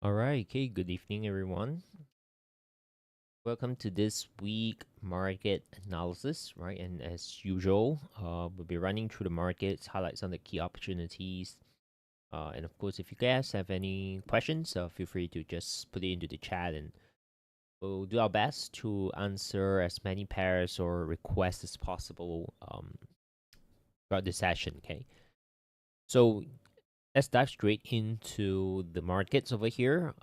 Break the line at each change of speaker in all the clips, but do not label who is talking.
All right, okay, good evening, everyone. Welcome to this week market analysis, right? And as usual, we'll be running through the markets, highlight some of the key opportunities. And of course, if you guys have any questions, feel free to just put it into the chat and we'll do our best to answer as many pairs or requests as possible throughout the session, okay? So let's dive straight into the markets over here.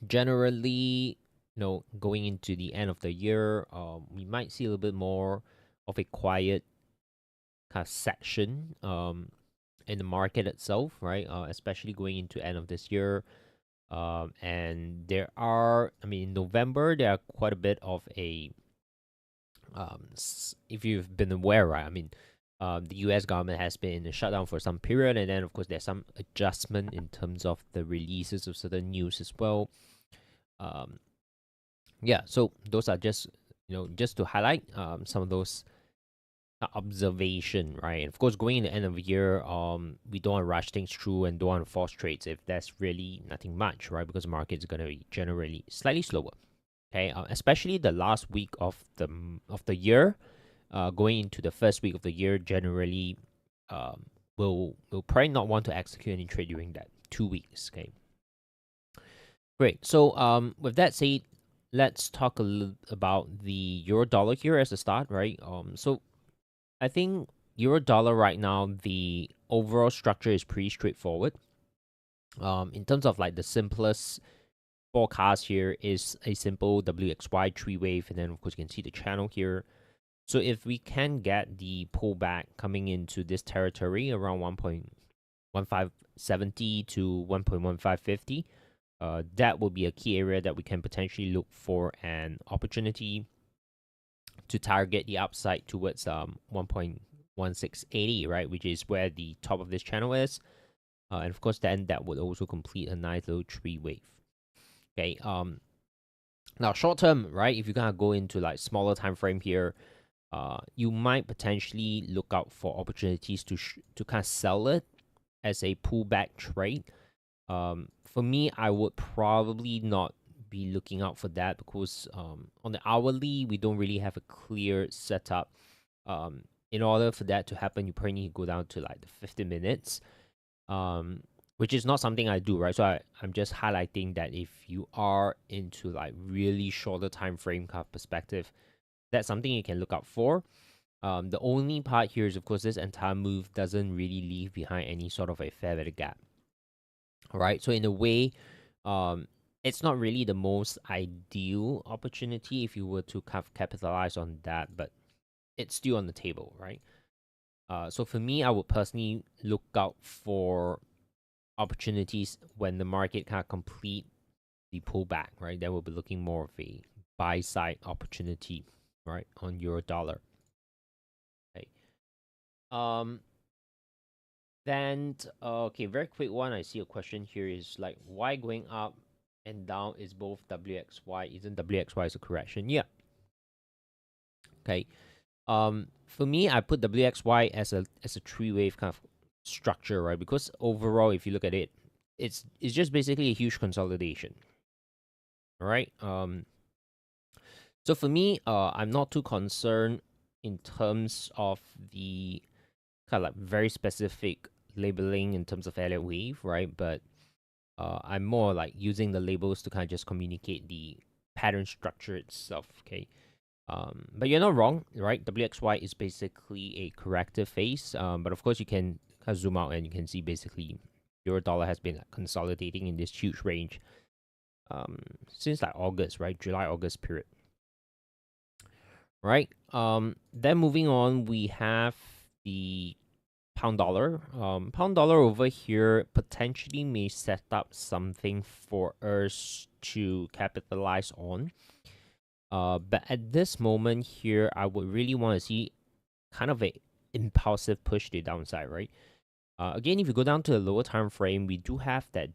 Generally, going into the end of the year, we might see a little bit more of a quiet kind of section in the market itself, right? Especially going into end of this year. And there are, I mean, in November, there are quite a bit of a, if you've been aware, right? I mean, the US government has been in a shutdown for some period, and then, of course, there's some adjustment in terms of the releases of certain news as well. Yeah, so those are just just to highlight some of those observation, right? And of course, going in the end of the year, we don't want to rush things through and don't want to force trades if that's really nothing much, right? Because the market is going to be generally slightly slower. Okay, especially the last week of the year, going into the first week of the year, generally, we'll probably not want to execute any trade during that 2 weeks. Okay, great. So with that said, let's talk a little about the euro dollar here as a start, right? So I think euro dollar right now, the overall structure is pretty straightforward. In terms of like the simplest forecast here is a simple WXY three wave, and then of course you can see the channel here. So if we can get the pullback coming into this territory around 1.1570 to 1.1550, that will be a key area that we can potentially look for an opportunity to target the upside towards 1.1680, right, which is where the top of this channel is. And of course, then that would also complete a nice little tree wave. Okay. Now short term, right? If you kind of go into like smaller time frame here, you might potentially look out for opportunities to kind of sell it as a pullback trade. For me, I would probably not be looking out for that because on the hourly, we don't really have a clear setup. In order for that to happen, you probably need to go down to like the 50 minutes, which is not something I do, right? So I'm just highlighting that if you are into like really shorter time frame kind of perspective, that's something you can look out for. The only part here is, of course, this entire move doesn't really leave behind any sort of a fair value gap. All right. So in a way, it's not really the most ideal opportunity if you were to kind of capitalize on that, but it's still on the table, right? So for me, I would personally look out for opportunities when the market kind of complete the pullback, right? Then we'll be looking more of a buy side opportunity, right, on euro dollar. Okay. Um. Then okay, very quick one. I see a question here is like why going up and down is both WXY? Isn't WXY is a correction? Yeah. Okay. For me, I put WXY as a three wave kind of structure, right? Because overall, if you look at it, it's just basically a huge consolidation. All right. So for me, I'm not too concerned in terms of the kind of like very specific labeling in terms of Elliott wave, right? But I'm more like using the labels to kind of just communicate the pattern structure itself. Okay. But you're not wrong, right? WXY is basically a corrective phase. But of course, you can kind of zoom out and you can see basically euro dollar has been like consolidating in this huge range since like August, right? July August period, right? Then moving on, we have the pound dollar. Pound dollar over here potentially may set up something for us to capitalize on. But at this moment here, I would really want to see kind of a impulsive push to the downside, right? Again, if you go down to the lower time frame, we do have that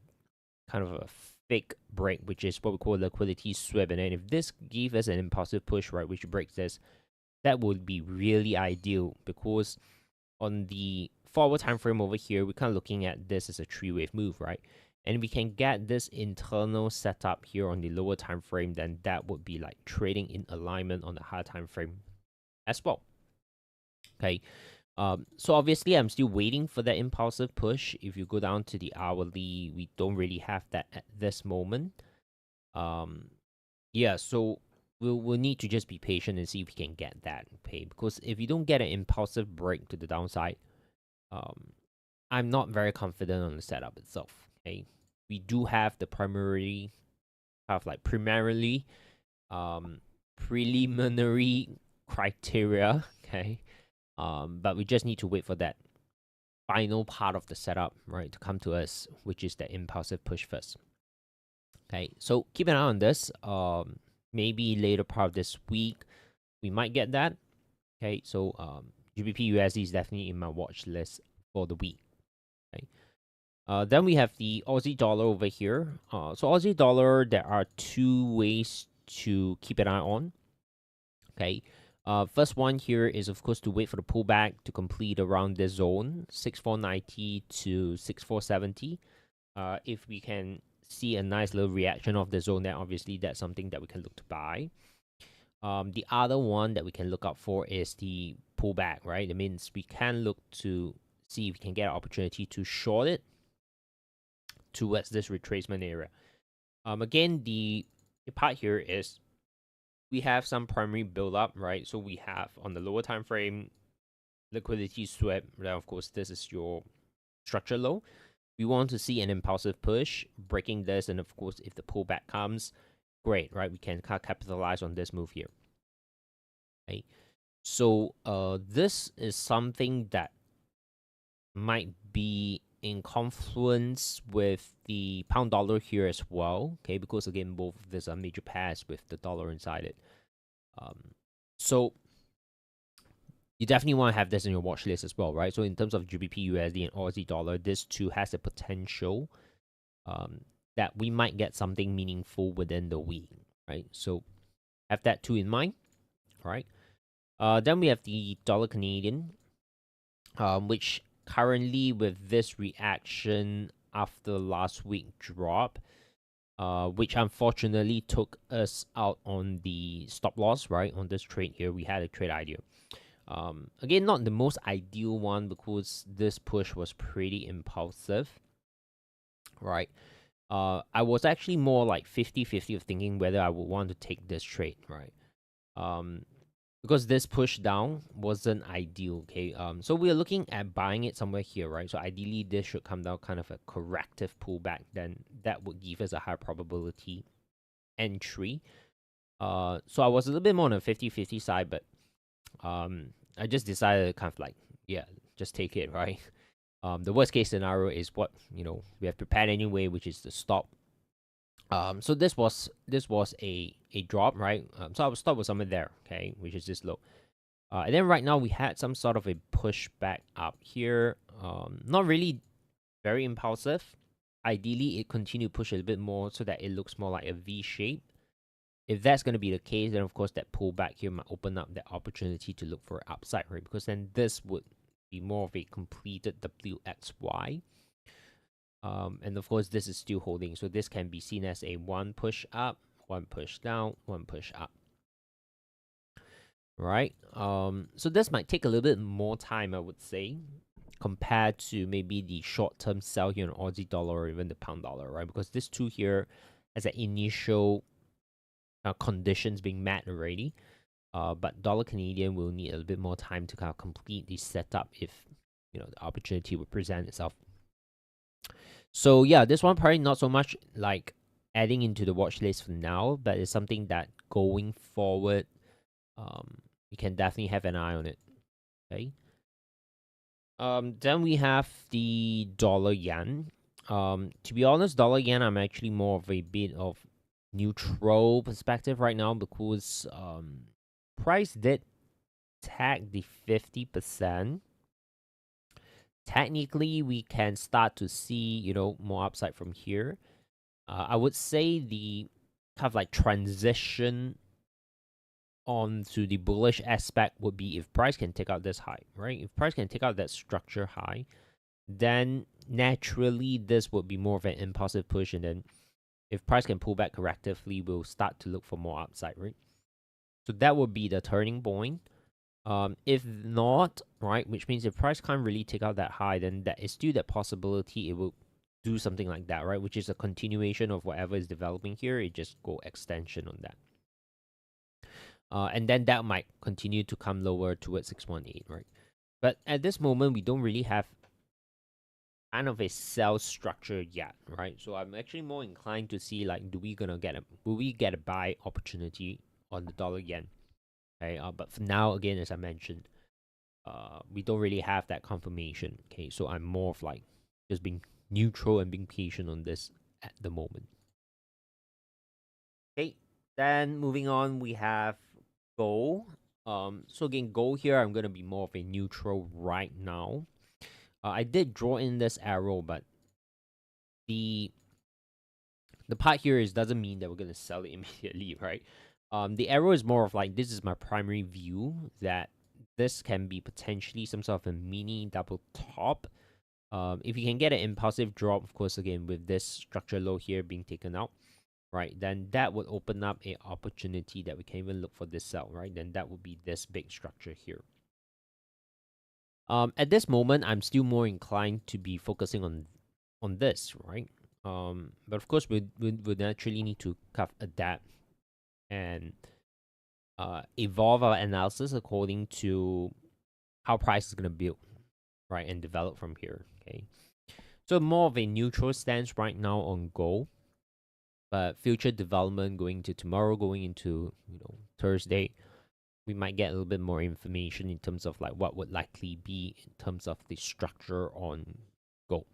kind of a fake break, which is what we call liquidity sweep. And then if this gives us an impulsive push, right, which breaks this, that would be really ideal because on the forward time frame over here, we're kind of looking at this as a 3-wave move, right? And we can get this internal setup here on the lower time frame, then that would be like trading in alignment on the higher time frame as well. Okay. So obviously I'm still waiting for that impulsive push. If you go down to the hourly, we don't really have that at this moment. Yeah, so we'll need to just be patient and see if we can get that. Okay, because if you don't get an impulsive break to the downside, I'm not very confident on the setup itself. Okay, we do have the primarily preliminary criteria. Okay, but we just need to wait for that final part of the setup, right, to come to us, which is the impulsive push first. Okay, so keep an eye on this. Maybe later part of this week, we might get that. Okay, so GBP USD is definitely in my watch list for the week. Okay. Then we have the Aussie dollar over here. So Aussie dollar, there are two ways to keep an eye on. Okay. First one here is of course to wait for the pullback to complete around this zone, 6490 to 6470. If we can see a nice little reaction of the zone, then obviously that's something that we can look to buy. The other one that we can look out for is the pullback, right? That means we can look to see if we can get an opportunity to short it towards this retracement area. Again, the part here is we have some primary build up, right? So we have on the lower time frame liquidity swept. Now, of course, this is your structure low. We want to see an impulsive push, breaking this, and of course, if the pullback comes, great, right? We can capitalize on this move here. Okay, so this is something that might be in confluence with the pound dollar here as well. Okay, because again, both of these are major pairs with the dollar inside it. So you definitely want to have this in your watch list as well, right? So in terms of GBP USD and Aussie dollar, this too has the potential that we might get something meaningful within the week, right? So have that too in mind, all right? Then we have the dollar Canadian, which currently with this reaction after last week drop, which unfortunately took us out on the stop loss, right? On this trade here, we had a trade idea. Again, not the most ideal one because this push was pretty impulsive, right? I was actually more like 50-50 of thinking whether I would want to take this trade, right? Because this push down wasn't ideal, okay? So we're looking at buying it somewhere here, right? So ideally, this should come down kind of a corrective pullback. Then that would give us a high probability entry. So I was a little bit more on a 50-50 side, but I just decided to kind of like, yeah, just take it, right? The worst case scenario is what we have prepared anyway, which is the stop. So this was a drop, right? So our stop was somewhere there, okay, which is this low. And then right now we had some sort of a push back up here. Not really very impulsive. Ideally, it continued to push a little bit more so that it looks more like a V shape. If that's going to be the case, then of course that pullback here might open up the opportunity to look for an upside, right? Because then this would be more of a completed WXY. And of course, this is still holding. So this can be seen as a one push up, one push down, one push up. Right? So this might take a little bit more time, I would say, compared to maybe the short-term sell here on Aussie dollar or even the pound dollar, right? Because this two here has an initial conditions being met already. But dollar Canadian will need a little bit more time to kind of complete the setup if the opportunity would present itself. So yeah, this one probably not so much like adding into the watch list for now, but it's something that going forward, you can definitely have an eye on it. Okay. Then we have the dollar yen. To be honest, dollar yen, I'm actually more of a bit of neutral perspective right now because price did tag the 50%. Technically, we can start to see, more upside from here. I would say the kind of like transition on to the bullish aspect would be if price can take out this high, right? If price can take out that structure high, then naturally this would be more of an impulsive push, and then if price can pull back correctively, we'll start to look for more upside, right? So that would be the turning point. If not, right, which means if price can't really take out that high, then that is still that possibility it will do something like that, right? Which is a continuation of whatever is developing here. It just go extension on that. And then that might continue to come lower towards 618, right? But at this moment, we don't really have kind of a sell structure yet, right? So I'm actually more inclined to see like, will we get a buy opportunity on the dollar yen? Okay, but for now, again, as I mentioned, we don't really have that confirmation. Okay, so I'm more of like just being neutral and being patient on this at the moment. Okay, then moving on, we have gold. So again, gold here, I'm gonna be more of a neutral right now. I did draw in this arrow, but the part here is doesn't mean that we're gonna sell it immediately, right? The arrow is more of like, this is my primary view that this can be potentially some sort of a mini double top. If you can get an impulsive drop, of course, again with this structure low here being taken out, right, then that would open up a opportunity that we can even look for this sell, right? Then that would be this big structure here. At this moment, I'm still more inclined to be focusing on this, right? But of course, we naturally need to kind of adapt and evolve our analysis according to how price is going to build, right, and develop from here. Okay, so more of a neutral stance right now on gold, but future development going to tomorrow, going into Thursday, we might get a little bit more information in terms of like what would likely be in terms of the structure on gold.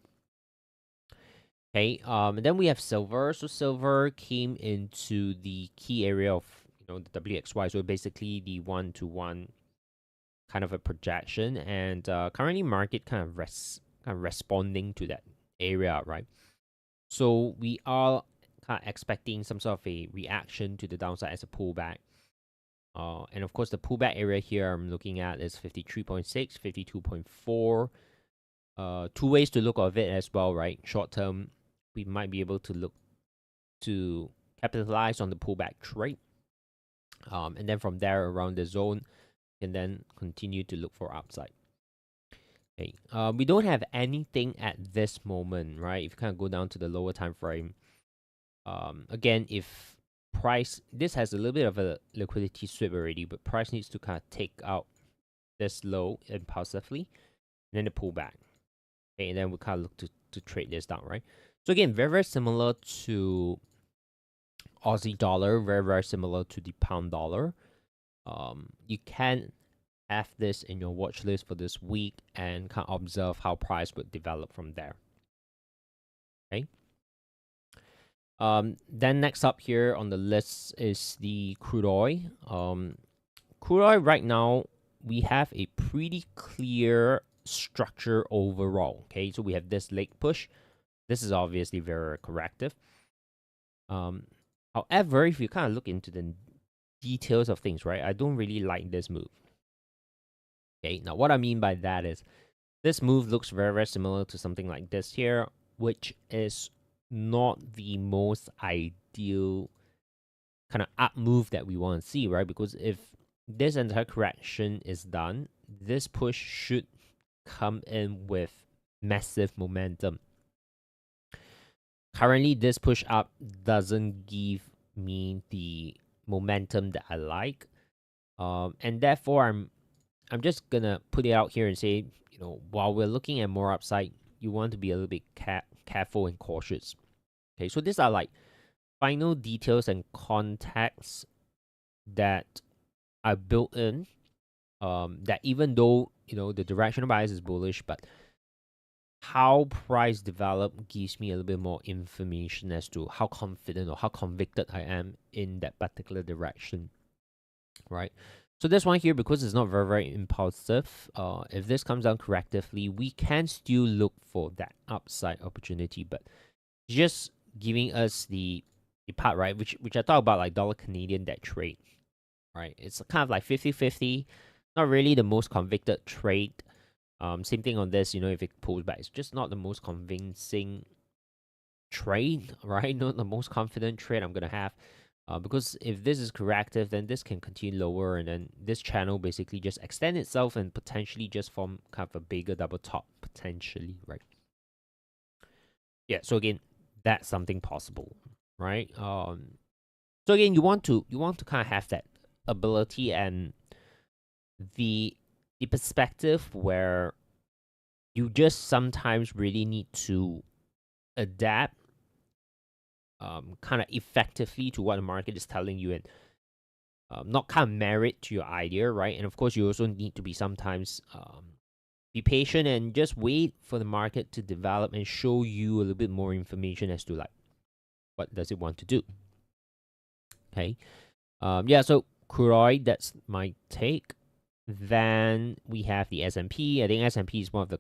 Okay, and then we have silver. So silver came into the key area of the WXY. So basically the 1-to-1 kind of a projection, and currently market kind of responding to that area, right? So we are kind of expecting some sort of a reaction to the downside as a pullback. And of course, the pullback area here I'm looking at is 53.6, 52.4. Two ways to look at it as well, right? Short term, we might be able to look to capitalize on the pullback trade. And then from there around the zone, and then continue to look for upside. Okay. We don't have anything at this moment, right? If you kind of go down to the lower time frame, again, if price, this has a little bit of a liquidity sweep already, but price needs to kind of take out this low impulsively, and then the pullback. Okay, and then we kind of look to trade this down, right? So again, very, very similar to Aussie dollar, very, very similar to the pound dollar. You can have this in your watch list for this week and kind of observe how price would develop from there. Okay. Then next up here on the list is the crude oil. Crude oil right now, we have a pretty clear structure overall. Okay, so we have this leg push. This is obviously very corrective. However, if you kind of look into the details of things, right, I don't really like this move. Okay, now what I mean by that is this move looks very, very similar to something like this here, which is not the most ideal kind of up move that we want to see, right? Because if this entire correction is done, this push should come in with massive momentum. Currently, this push up doesn't give me the momentum that I like, and therefore I'm just gonna put it out here and say, while we're looking at more upside, you want to be a little bit careful and cautious. Okay, so these are like final details and context that I built in. That even though the directional bias is bullish, but how price develop gives me a little bit more information as to how confident or how convicted I am in that particular direction, right? So this one here, because it's not very, very impulsive, if this comes down correctively, we can still look for that upside opportunity, but just giving us the part, right, which I talk about, like dollar Canadian, that trade, right? It's kind of like 50-50. Not really the most convicted trade. Same thing on this, if it pulls back, it's just not the most convincing trade, right? Not the most confident trade I'm gonna have. Because if this is corrective, then this can continue lower, and then this channel basically just extend itself and potentially just form kind of a bigger double top, potentially, right? Yeah, so again, that's something possible, right? So again, you want to kind of have that ability and the perspective where you just sometimes really need to adapt kind of effectively to what the market is telling you, and not kind of merit to your idea, right? And of course, you also need to be sometimes be patient and just wait for the market to develop and show you a little bit more information as to like what does it want to do. Okay. Yeah, so crude oil, that's my take. Then we have the S&P. I think S&P is one of the,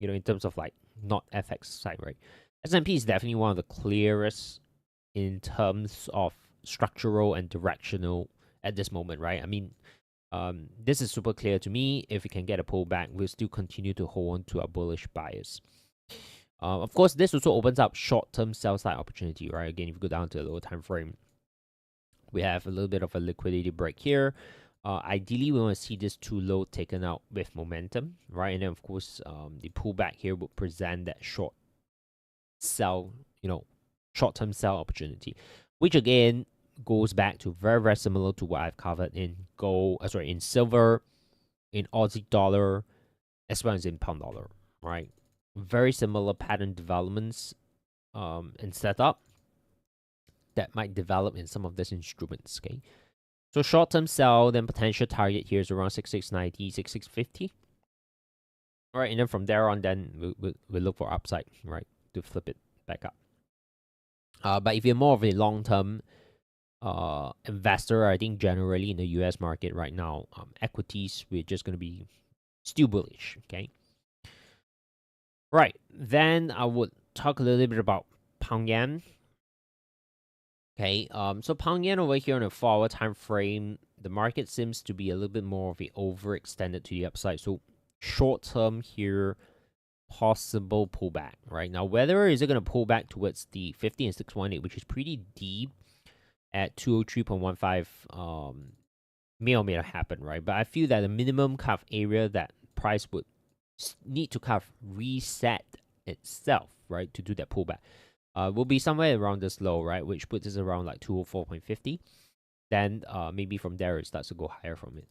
in terms of like not FX side, right? S&P is definitely one of the clearest in terms of structural and directional at this moment, right? I mean, this is super clear to me. If we can get a pullback, we'll still continue to hold on to our bullish bias. Of course, this also opens up short-term sell-side opportunity, right? Again, if you go down to the lower time frame, we have a little bit of a liquidity break here. Ideally, we want to see this too low taken out with momentum, right? And then, of course, the pullback here will present that short sell, short-term sell opportunity, which again goes back to very, very similar to what I've covered in in silver, in Aussie dollar, as well as in pound dollar, right? Very similar pattern developments and setup that might develop in some of these instruments, okay? So short-term sell, then potential target here is around 6690, 6650. All right, and then from there on, then we'll look for upside, right, to flip it back up. But if you're more of a long-term investor, I think generally in the US market right now, equities, we're just going to be still bullish, okay? Right, then I would talk a little bit about pound yen. Okay, so pound yen over here on a 4-hour time frame, the market seems to be a little bit more of a overextended to the upside. So short term here, possible pullback, right? Now, whether is it going to pull back towards the 50 and 618, which is pretty deep at 203.15, may or may not happen, right? But I feel that the minimum kind of area that price would need to kind of reset itself, right, to do that pullback. Will be somewhere around this low, right, which puts us around like 204.50. Then maybe from there it starts to go higher from it.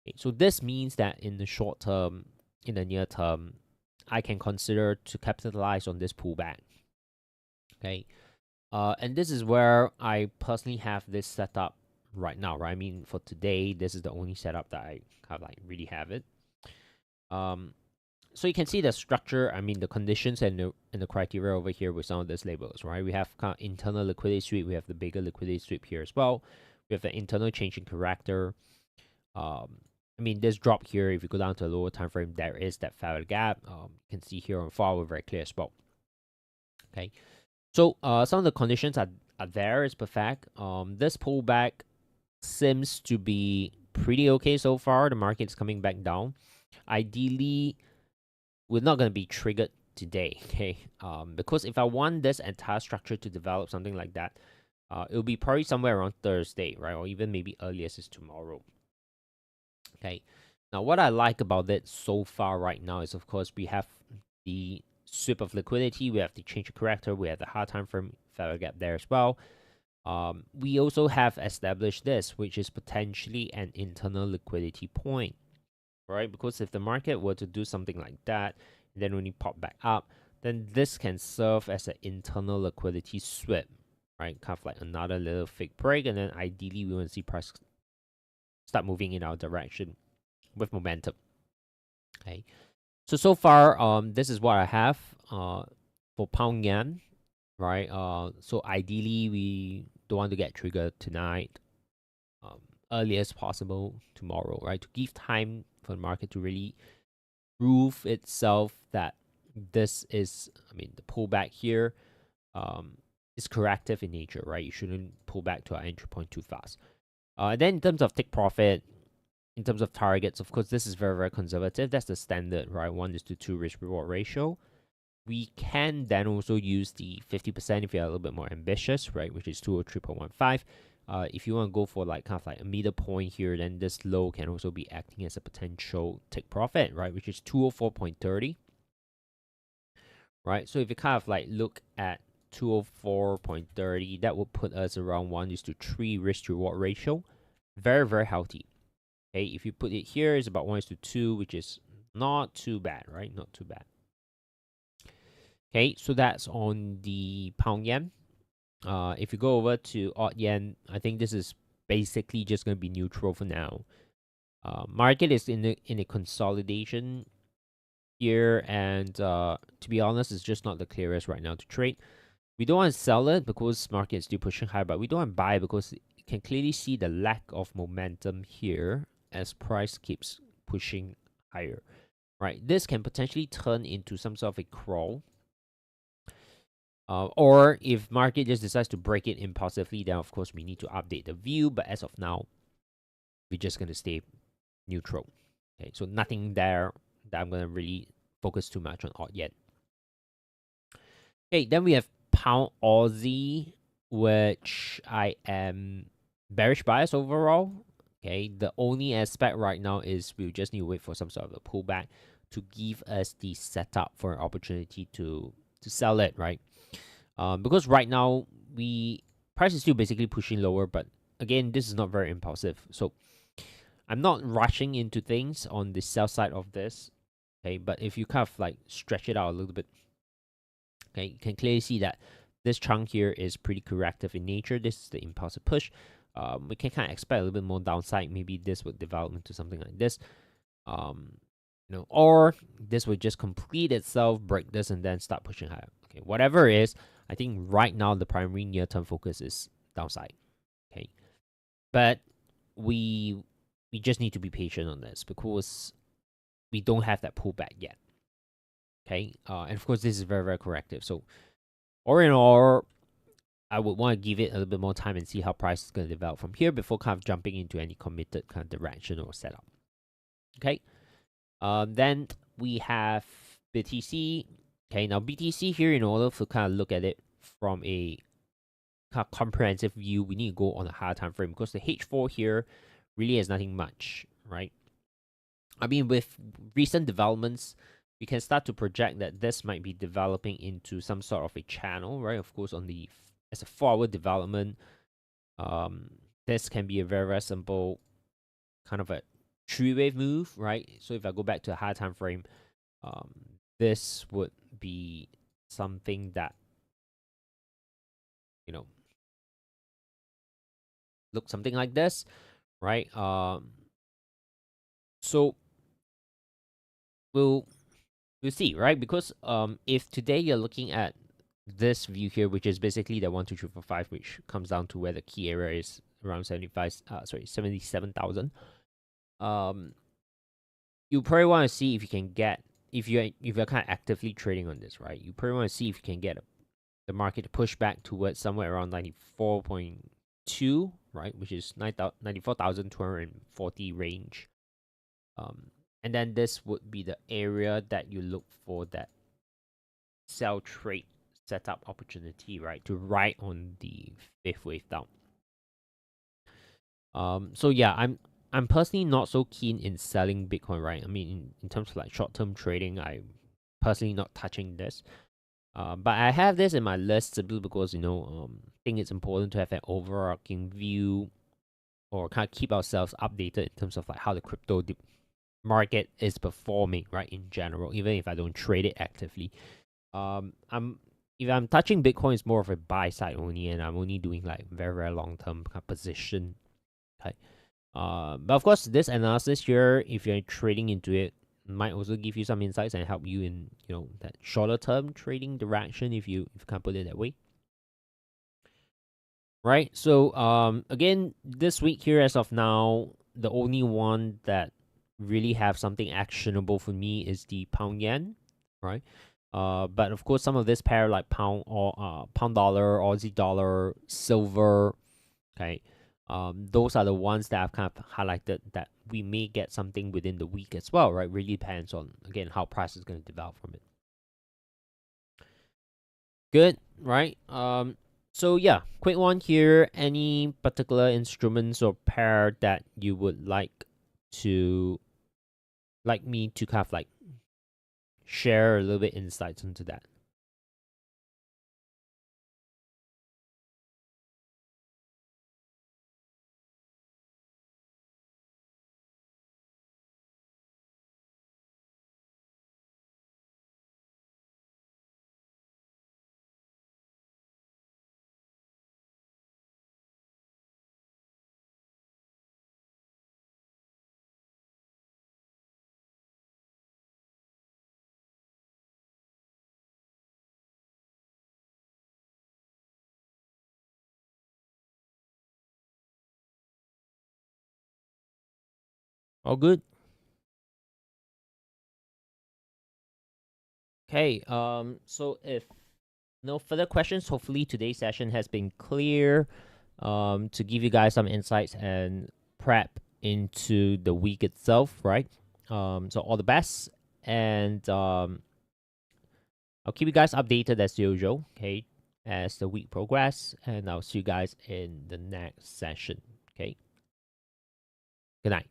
Okay, so this means that in the short term, in the near term, I can consider to capitalize on this pullback. Okay, and this is where I personally have this setup right now, right? I mean, for today, this is the only setup that I kind of like really have it. So you can see the structure, I mean, the conditions and the criteria over here with some of these labels, right? We have kind of internal liquidity sweep. We have the bigger liquidity sweep here as well. We have the internal change in character. I mean, this drop here, if you go down to a lower time frame, there is that fair gap. You can see here on 4 hour very clear as well. Okay, so some of the conditions are there is perfect. This pullback seems to be pretty okay so far. The market's coming back down. Ideally, we're not going to be triggered today, okay? Because if I want this entire structure to develop something like that, it'll be probably somewhere around Thursday, right? Or even maybe earliest is tomorrow. Okay. Now, what I like about it so far right now is, of course, we have the sweep of liquidity, we have the change of character, we have the hard time frame fair gap there as well. We also have established this, which is potentially an internal liquidity point, right? Because if the market were to do something like that, and then when you pop back up, then this can serve as an internal liquidity sweep, right? Kind of like another little fake break, and then ideally we want to see price start moving in our direction with momentum. Okay, so far, this is what I have for pound yen, right? So ideally we don't want to get triggered tonight. Earliest possible tomorrow, right? To give time for the market to really prove itself that this is, I mean, the pullback here is corrective in nature, right? You shouldn't pull back to our entry point too fast. Then in terms of take profit, in terms of targets, of course, this is very, very conservative. That's the standard, right? 1:2 risk reward ratio. We can then also use the 50% if you're a little bit more ambitious, right? Which is 203.15. If you want to go for like kind of like a middle point here, then this low can also be acting as a potential take profit, right? Which is 204.30, right? So if you kind of like look at 204.30, that would put us around 1:3 risk reward ratio. Very, very healthy. Okay, if you put it here, it's about 1:2, which is not too bad, right? Not too bad. Okay, so that's on the pound yen. If you go over to odd yen, I think this is basically just going to be neutral for now. Market is in a consolidation here, and to be honest, it's just not the clearest right now to trade. We don't want to sell it because market is still pushing higher, but we don't want to buy because you can clearly see the lack of momentum here as price keeps pushing higher. Right, this can potentially turn into some sort of a crawl. Or if market just decides to break it impulsively, then of course we need to update the view. But as of now, we're just going to stay neutral. Okay, so nothing there that I'm going to really focus too much on odd yet. Okay, then we have pound Aussie, which I am bearish bias overall. Okay, the only aspect right now is we just need to wait for some sort of a pullback to give us the setup for an opportunity to sell it, right? Because right now price is still basically pushing lower, but again, this is not very impulsive. So I'm not rushing into things on the sell side of this. Okay, but if you kind of like stretch it out a little bit, okay, you can clearly see that this chunk here is pretty corrective in nature. This is the impulsive push. We can kind of expect a little bit more downside. Maybe this would develop into something like this. Or this would just complete itself, break this, and then start pushing higher. Okay, whatever it is, I think right now the primary near-term focus is downside. Okay, but we just need to be patient on this because we don't have that pullback yet. Okay, and of course this is very, very corrective. So, all in all, I would want to give it a little bit more time and see how price is going to develop from here before kind of jumping into any committed kind of direction or setup. Okay. Then we have BTC. Okay, now BTC here, in order to kind of look at it from a kind of comprehensive view, we need to go on a higher time frame because the H4 here really has nothing much, right? I mean, with recent developments, we can start to project that this might be developing into some sort of a channel, right? Of course, as a forward development, this can be a very, very simple kind of a three-wave move, right? So if I go back to a higher time frame, this would be something that look something like this, right? So we'll see, right? Because if today you're looking at this view here, which is basically the 1, 2, 3, 4, 5, which comes down to where the key area is around 77,000. You probably want to see if you can get, if you're kind of actively trading on this, right? You probably want to see if you can get the market to push back towards somewhere around 94.2, right? Which is 94,240 range. And then this would be the area that you look for that sell trade setup opportunity, right? To ride on the fifth wave down. So yeah, I'm personally not so keen in selling Bitcoin, right? I mean, in terms of like short-term trading, I'm personally not touching this. But I have this in my list simply because, I think it's important to have an overarching view or kind of keep ourselves updated in terms of like how the crypto market is performing, right, in general, even if I don't trade it actively. If I'm touching Bitcoin, it's more of a buy side only, and I'm only doing like very, very long-term position. Okay. But of course, this analysis here, if you're trading into it, might also give you some insights and help you in that shorter term trading direction if you can put it that way. Right. So again, this week here as of now, the only one that really have something actionable for me is the pound yen, right? But of course, some of this pair like pound or pound dollar, Aussie dollar, silver, okay, Those are the ones that I've kind of highlighted that we may get something within the week as well, right? Really depends on, again, how price is going to develop from it. Good, right? So yeah, quick one here. Any particular instruments or pair that you would like me to kind of like share a little bit insights into that? All good. Okay. So if no further questions, hopefully today's session has been clear. To give you guys some insights and prep into the week itself, right? So all the best, and I'll keep you guys updated as usual, okay, as the week progresses, and I'll see you guys in the next session, okay? Good night.